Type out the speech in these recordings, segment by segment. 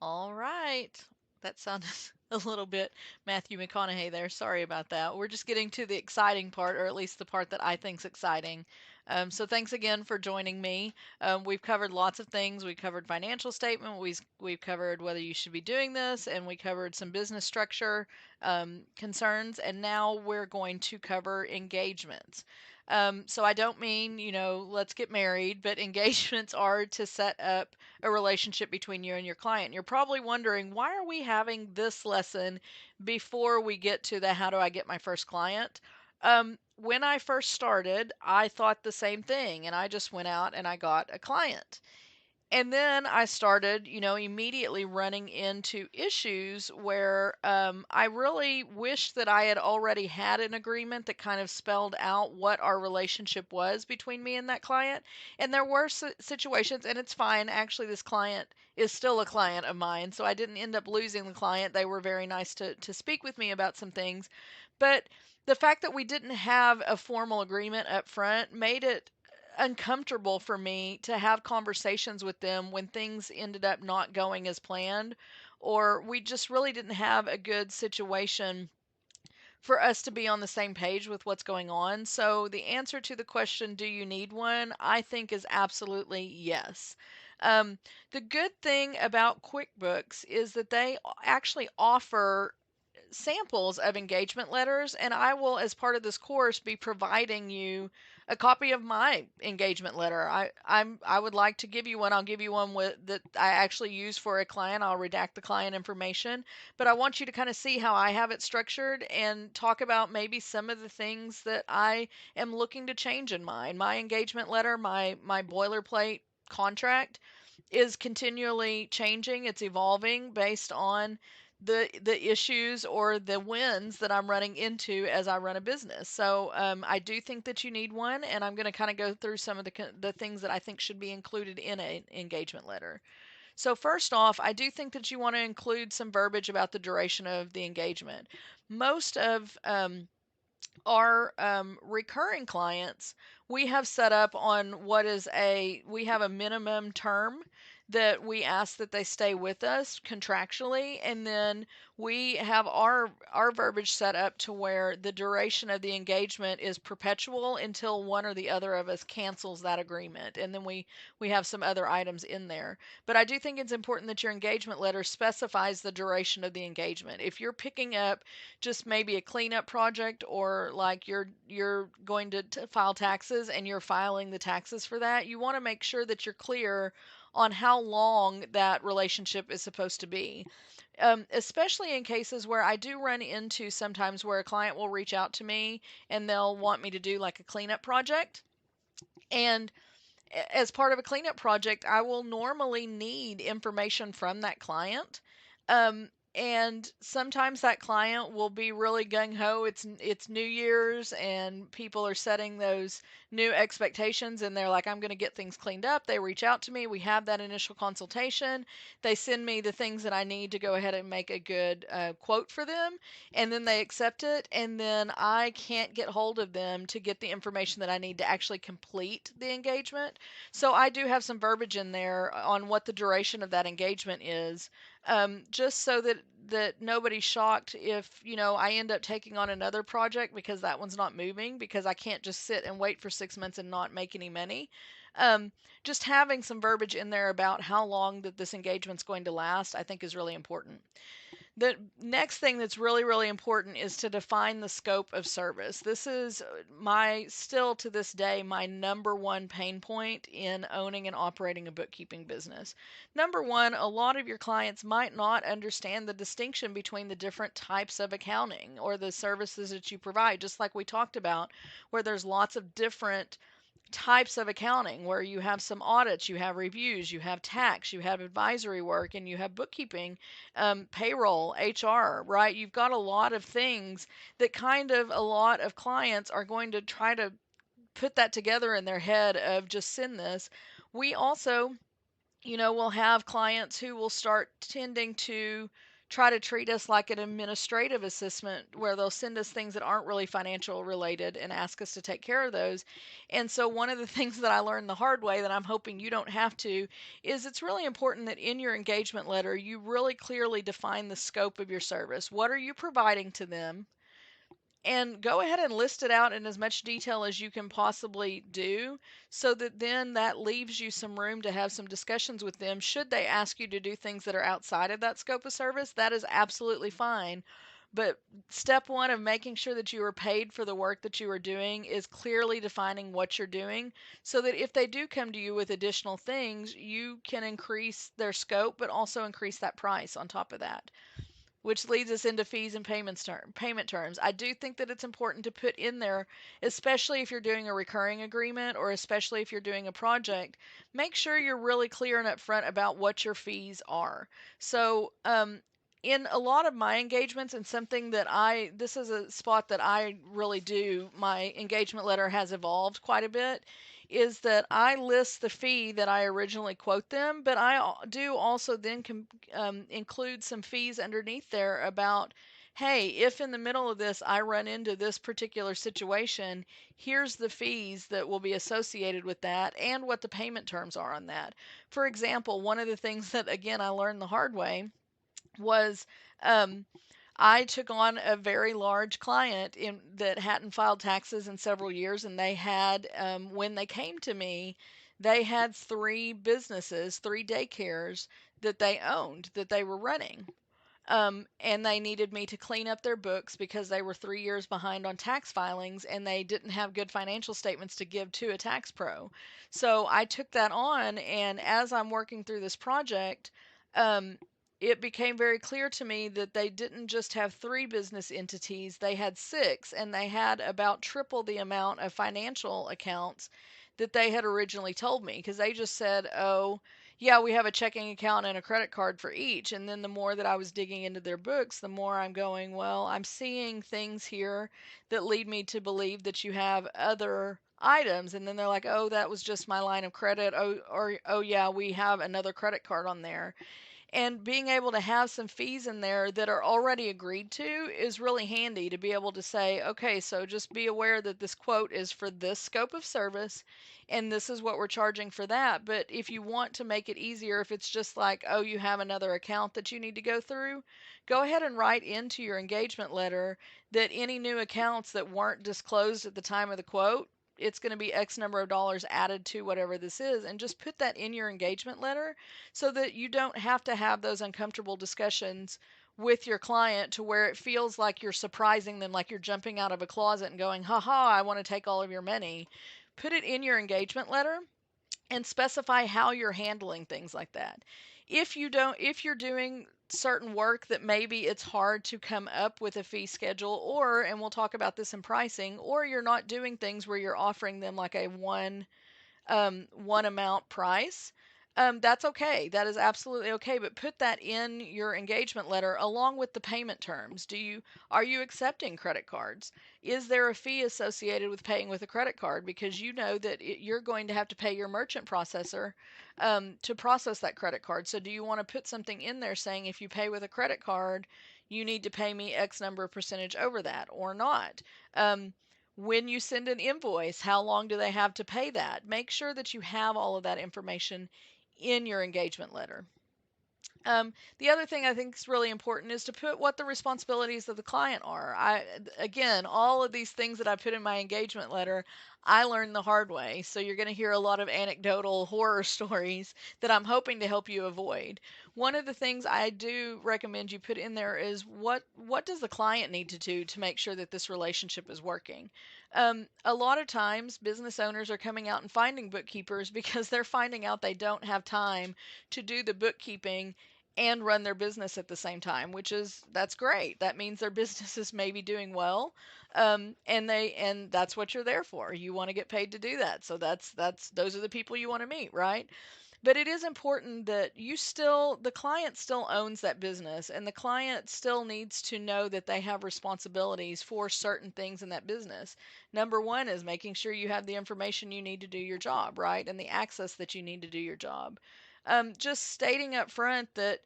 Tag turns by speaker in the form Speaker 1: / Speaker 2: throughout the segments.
Speaker 1: All right. That sounded a little bit Matthew McConaughey there. Sorry about that. We're just getting to the exciting part, or at least the part that I think's exciting. So thanks again for joining me. We've covered lots of things. We covered financial statement. We've covered whether you should be doing this, and we covered some business structure concerns. And now we're going to cover engagements. So I don't mean, let's get married, but engagements are to set up a relationship between you and your client. You're probably wondering, why are we having this lesson before we get to the how do I get my first client? When I first started, I thought the same thing, and I just went out and I got a client. And then I started, immediately running into issues where I really wish that I had already had an agreement that kind of spelled out what our relationship was between me and that client. And there were situations, and it's fine. Actually, this client is still a client of mine, so I didn't end up losing the client. They were very nice to speak with me about some things. But the fact that we didn't have a formal agreement up front made it uncomfortable for me to have conversations with them when things ended up not going as planned, or we just really didn't have a good situation for us to be on the same page with what's going on. So the answer to the question, do you need one? I think is absolutely yes. Um, the good thing about QuickBooks is that they actually offer samples of engagement letters, and I will, as part of this course, be providing you a copy of my engagement letter. I would like to give you one. I'll give you one with that I actually use for a client. I'll redact the client information, but I want you to kind of see how I have it structured and talk about maybe some of the things that I am looking to change in mine. My engagement letter, my boilerplate contract is continually changing. It's evolving based on the issues or the wins that I'm running into as I run a business. So I do think that you need one, and I'm going to kind of go through some of the things that I think should be included in an engagement letter. So first off, I do think that you want to include some verbiage about the duration of the engagement. Most of our recurring clients, we have set up on we have a minimum term that we ask that they stay with us contractually, and then we have our verbiage set up to where the duration of the engagement is perpetual until one or the other of us cancels that agreement, and then we have some other items in there. But I do think it's important that your engagement letter specifies the duration of the engagement. If you're picking up just maybe a cleanup project, or like you're going to file taxes and you're filing the taxes for that, you want to make sure that you're clear on how long that relationship is supposed to be. Especially in cases where I do run into sometimes where a client will reach out to me and they'll want me to do like a cleanup project. And as part of a cleanup project, I will normally need information from that client. And sometimes that client will be really gung ho. It's New Year's and people are setting those new expectations, and they're like, I'm going to get things cleaned up. They reach out to me. We have that initial consultation. They send me the things that I need to go ahead and make a good quote for them, and then they accept it. And then I can't get hold of them to get the information that I need to actually complete the engagement. So I do have some verbiage in there on what the duration of that engagement is, just so that nobody's shocked if I end up taking on another project because that one's not moving, because I can't just sit and wait for 6 months and not make any money. Um, just having some verbiage in there about how long that this engagement's going to last, I think, is really important. The next thing that's really, really important is to define the scope of service. This is still to this day, my number one pain point in owning and operating a bookkeeping business. Number one, a lot of your clients might not understand the distinction between the different types of accounting or the services that you provide, just like we talked about, where there's lots of different types of accounting, where you have some audits, you have reviews, you have tax, you have advisory work, and you have bookkeeping, payroll, HR, right? You've got a lot of things that kind of a lot of clients are going to try to put that together in their head of just send this. We also, will have clients who will start tending to try to treat us like an administrative assistant where they'll send us things that aren't really financial related and ask us to take care of those. And so one of the things that I learned the hard way that I'm hoping you don't have to is it's really important that in your engagement letter you really clearly define the scope of your service. What are you providing to them? And go ahead and list it out in as much detail as you can possibly do so that then that leaves you some room to have some discussions with them. Should they ask you to do things that are outside of that scope of service, that is absolutely fine. But step one of making sure that you are paid for the work that you are doing is clearly defining what you're doing so that if they do come to you with additional things, you can increase their scope but also increase that price on top of that, which leads us into fees and payment terms. I do think that it's important to put in there, especially if you're doing a recurring agreement or especially if you're doing a project, make sure you're really clear and upfront about what your fees are. So, in a lot of my engagements, and something that this is a spot that I really do, my engagement letter has evolved quite a bit, is that I list the fee that I originally quote them, but I do also then include some fees underneath there about, hey, if in the middle of this I run into this particular situation, here's the fees that will be associated with that and what the payment terms are on that. For example, one of the things that, again, I learned the hard way was um, I took on a very large client that hadn't filed taxes in several years, and they had, when they came to me, they had three businesses, three daycares that they owned, that they were running. And they needed me to clean up their books because they were 3 years behind on tax filings and they didn't have good financial statements to give to a tax pro. So I took that on, and as I'm working through this project, um, it became very clear to me that they didn't just have three business entities, they had six, and they had about triple the amount of financial accounts that they had originally told me because they just said, oh, yeah, we have a checking account and a credit card for each. And then the more that I was digging into their books, the more I'm going, well, I'm seeing things here that lead me to believe that you have other items. And then they're like, oh, that was just my line of credit. Oh, or, oh, yeah, we have another credit card on there. And being able to have some fees in there that are already agreed to is really handy to be able to say, okay, so just be aware that this quote is for this scope of service and this is what we're charging for that. But if you want to make it easier, if it's just like, oh, you have another account that you need to go through, go ahead and write into your engagement letter that any new accounts that weren't disclosed at the time of the quote, it's going to be X number of dollars added to whatever this is, and just put that in your engagement letter so that you don't have to have those uncomfortable discussions with your client to where it feels like you're surprising them, like you're jumping out of a closet and going, haha, I want to take all of your money. Put it in your engagement letter and specify how you're handling things like that. If you're doing certain work that maybe it's hard to come up with a fee schedule, or, and we'll talk about this in pricing, or you're not doing things where you're offering them like a one amount price, that's okay. That is absolutely okay. But put that in your engagement letter along with the payment terms. Are you accepting credit cards? Is there a fee associated with paying with a credit card? Because you know that you're going to have to pay your merchant processor to process that credit card. So do you want to put something in there saying if you pay with a credit card, you need to pay me X number of percentage over that or not? When you send an invoice, how long do they have to pay that? Make sure that you have all of that information in your engagement letter. The other thing I think is really important is to put what the responsibilities of the client are. Again, all of these things that I put in my engagement letter, I learned the hard way. So you're going to hear a lot of anecdotal horror stories that I'm hoping to help you avoid. One of the things I do recommend you put in there is what does the client need to do to make sure that this relationship is working? A lot of times, business owners are coming out and finding bookkeepers because they're finding out they don't have time to do the bookkeeping and run their business at the same time, that's great. That means their business is maybe doing well, and that's what you're there for. You want to get paid to do that, so that's those are the people you want to meet, right? But it is important that the client still owns that business, and the client still needs to know that they have responsibilities for certain things in that business. Number one is making sure you have the information you need to do your job, right? And the access that you need to do your job. Just stating up front that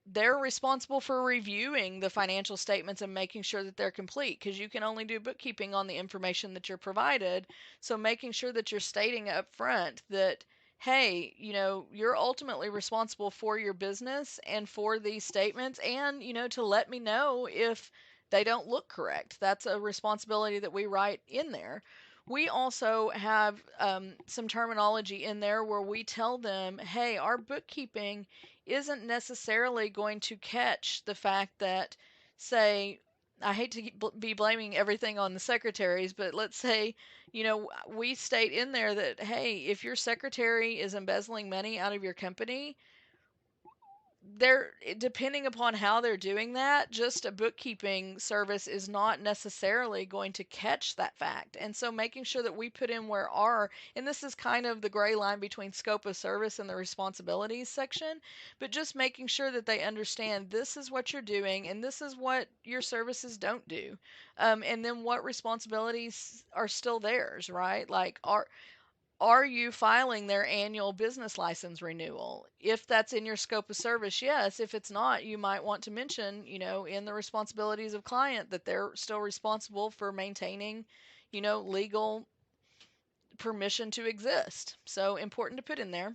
Speaker 1: they're responsible for reviewing the financial statements and making sure that they're complete, because you can only do bookkeeping on the information that you're provided. So making sure that you're stating up front that, hey, you're ultimately responsible for your business and for these statements, and, to let me know if they don't look correct. That's a responsibility that we write in there. We also have some terminology in there where we tell them, hey, our bookkeeping isn't necessarily going to catch the fact that, say, I hate to be blaming everything on the secretaries, but let's say, we state in there that, hey, if your secretary is embezzling money out of your company, they're depending upon how they're doing that, just a bookkeeping service is not necessarily going to catch that fact. And so making sure that we put in where our, and this is kind of the gray line between scope of service and the responsibilities section, but just making sure that they understand this is what you're doing and this is what your services don't do. And then what responsibilities are still theirs, right? Like, are you filing their annual business license renewal? If that's in your scope of service, yes. If it's not, you might want to mention, in the responsibilities of client, that they're still responsible for maintaining, legal permission to exist. So important to put in there.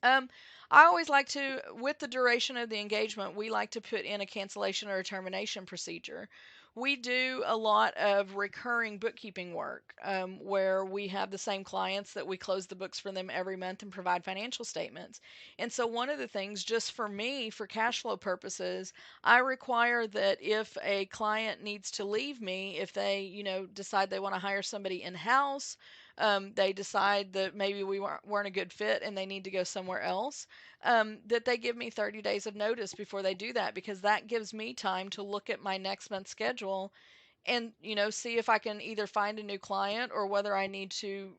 Speaker 1: Um, I always like to, with the duration of the engagement, we like to put in a cancellation or a termination procedure. We do a lot of recurring bookkeeping work where we have the same clients that we close the books for them every month and provide financial statements. And so, one of the things, just for me, for cash flow purposes, I require that if a client needs to leave me, if they, decide they want to hire somebody in house, they decide that maybe we weren't a good fit and they need to go somewhere else, that they give me 30 days of notice before they do that, because that gives me time to look at my next month's schedule and, see if I can either find a new client or whether I need to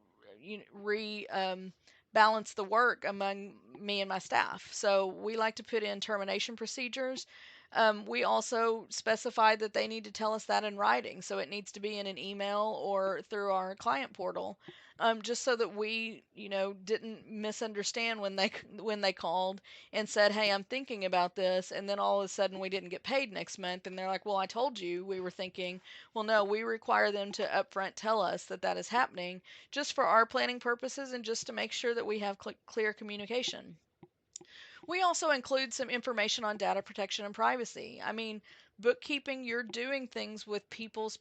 Speaker 1: balance the work among me and my staff. So we like to put in termination procedures. We also specify that they need to tell us that in writing, so it needs to be in an email or through our client portal, just so that we, didn't misunderstand when they called and said, "Hey, I'm thinking about this," and then all of a sudden we didn't get paid next month, and they're like, "Well, I told you we were thinking." Well, no, we require them to upfront tell us that that is happening, just for our planning purposes and just to make sure that we have clear communication. We also include some information on data protection and privacy. I mean, bookkeeping, you're doing things with people's,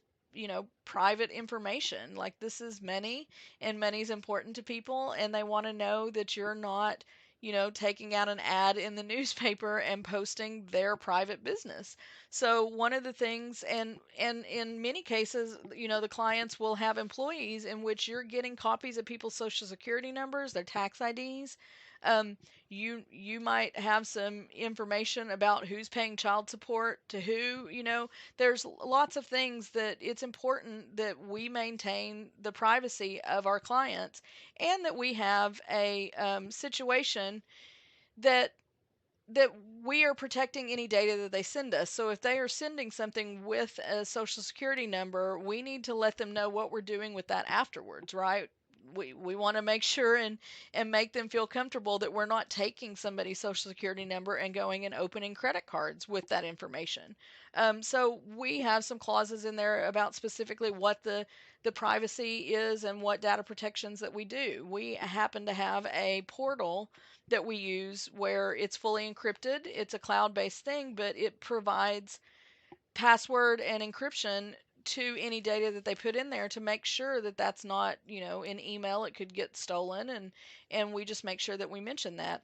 Speaker 1: private information. Like, this is money, and money's important to people, and they want to know that you're not, taking out an ad in the newspaper and posting their private business. So one of the things, and in many cases, the clients will have employees in which you're getting copies of people's social security numbers, their tax IDs. Um, you might have some information about who's paying child support to who. There's lots of things that it's important that we maintain the privacy of our clients, and that we have a situation that that we are protecting any data that they send us. So if they are sending something with a social security number, we need to let them know what we're doing with that afterwards, right? We want to make sure and make them feel comfortable that we're not taking somebody's social security number and going and opening credit cards with that information. So we have some clauses in there about specifically what the privacy is and what data protections that we do. We happen to have a portal that we use where it's fully encrypted. It's a cloud-based thing, but it provides password and encryption to any data that they put in there to make sure that that's not, in email it could get stolen, and we just make sure that we mention that.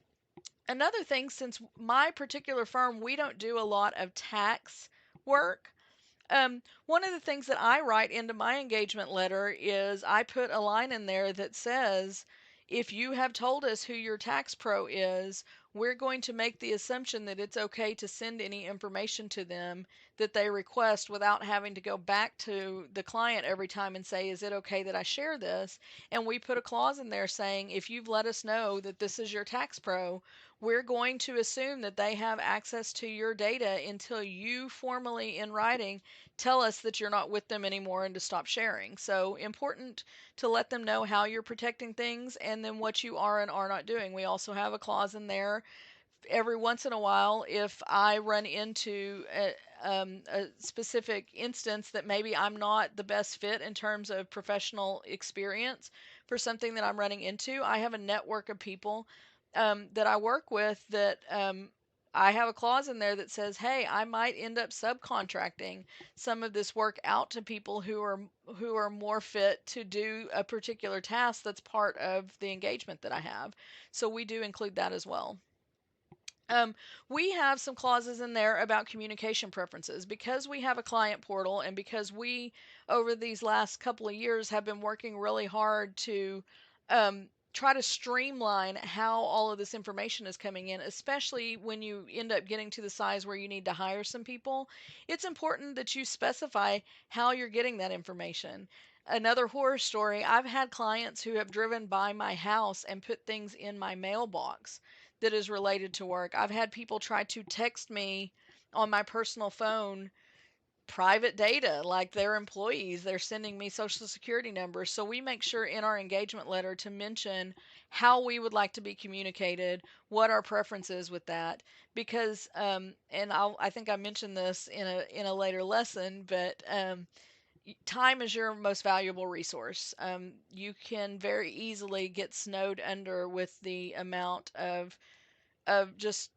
Speaker 1: Another thing, since my particular firm, we don't do a lot of tax work, one of the things that I write into my engagement letter is I put a line in there that says, if you have told us who your tax pro is, we're going to make the assumption that it's okay to send any information to them that they request without having to go back to the client every time and say, is it okay that I share this? And we put a clause in there saying, if you've let us know that this is your tax pro, we're going to assume that they have access to your data until you formally in writing tell us that you're not with them anymore and to stop sharing. So important to let them know how you're protecting things and then what you are and are not doing. We also have a clause in there every once in a while, if I run into a specific instance that maybe I'm not the best fit in terms of professional experience for something that I'm running into, I have a network of people that I work with that I have a clause in there that says, "Hey, I might end up subcontracting some of this work out to people who are more fit to do a particular task that's part of the engagement that I have." So we do include that as well. Um, we have some clauses in there about communication preferences because we have a client portal and because we, over these last couple of years, have been working really hard to try to streamline how all of this information is coming in, especially when you end up getting to the size where you need to hire some people. It's important that you specify how you're getting that information. Another horror story, I've had clients who have driven by my house and put things in my mailbox that is related to work. I've had people try to text me on my personal phone private data, like their employees. They're sending me social security numbers. So we make sure in our engagement letter to mention how we would like to be communicated, what our preference is with that. Because, and I think I mentioned this in a later lesson, but time is your most valuable resource. You can very easily get snowed under with the amount of just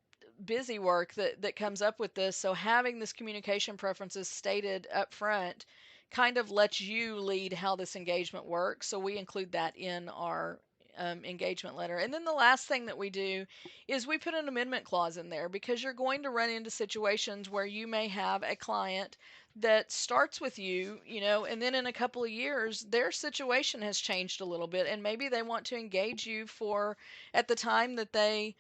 Speaker 1: busy work that comes up with this. So having this communication preferences stated up front kind of lets you lead how this engagement works. So we include that in our engagement letter. And then the last thing that we do is we put an amendment clause in there because you're going to run into situations where you may have a client that starts with you, and then in a couple of years, their situation has changed a little bit, and maybe they want to engage you for at the time that they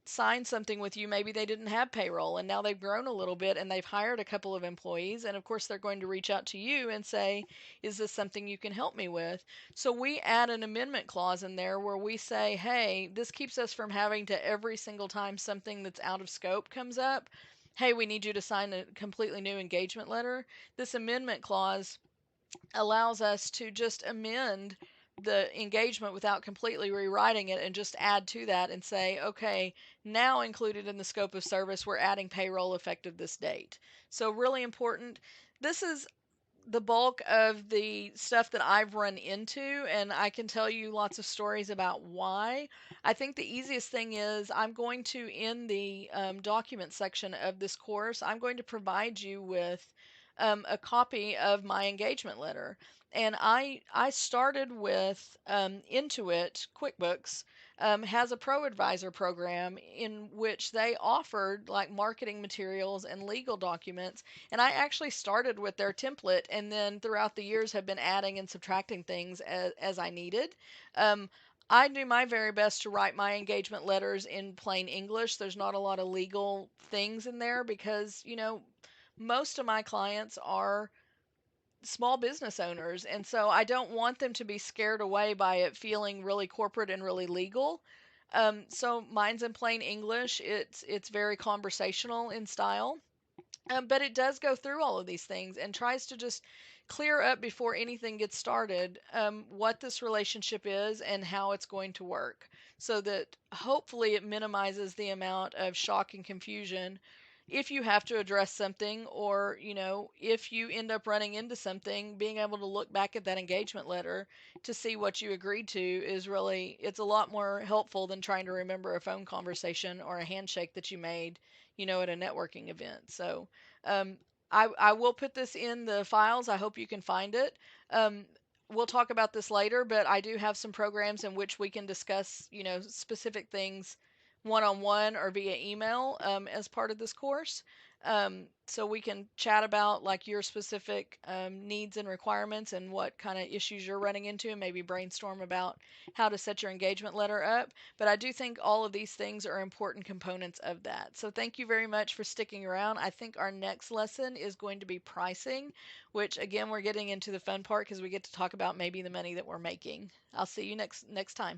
Speaker 1: sign something with you, maybe they didn't have payroll and now they've grown a little bit and they've hired a couple of employees. And of course, they're going to reach out to you and say, "Is this something you can help me with?" So we add an amendment clause in there where we say, "Hey, this keeps us from having to every single time something that's out of scope comes up. Hey, we need you to sign a completely new engagement letter." This amendment clause allows us to just amend the engagement without completely rewriting it and just add to that and say, okay, now included in the scope of service, we're adding payroll effective this date. So, really important. This is the bulk of the stuff that I've run into, and I can tell you lots of stories about why. I think the easiest thing is I'm going to, in the document section of this course, I'm going to provide you with a copy of my engagement letter. And I started with Intuit QuickBooks. Has a pro advisor program in which they offered like marketing materials and legal documents, and I actually started with their template and then throughout the years have been adding and subtracting things as I needed. Um, I do my very best to write my engagement letters in plain English. There's not a lot of legal things in there because, most of my clients are small business owners. And so I don't want them to be scared away by it feeling really corporate and really legal. So mine's in plain English. It's very conversational in style. But it does go through all of these things and tries to just clear up before anything gets started what this relationship is and how it's going to work so that hopefully it minimizes the amount of shock and confusion if you have to address something, or if you end up running into something, being able to look back at that engagement letter to see what you agreed to is really, it's a lot more helpful than trying to remember a phone conversation or a handshake that you made at a networking event. So um, I will put this in the files. I hope you can find it. Um, we'll talk about this later, but I do have some programs in which we can discuss, specific things one on one or via email as part of this course. So we can chat about like your specific needs and requirements and what kind of issues you're running into, and maybe brainstorm about how to set your engagement letter up. But I do think all of these things are important components of that. So thank you very much for sticking around. I think our next lesson is going to be pricing, which again, we're getting into the fun part because we get to talk about maybe the money that we're making. I'll see you next time.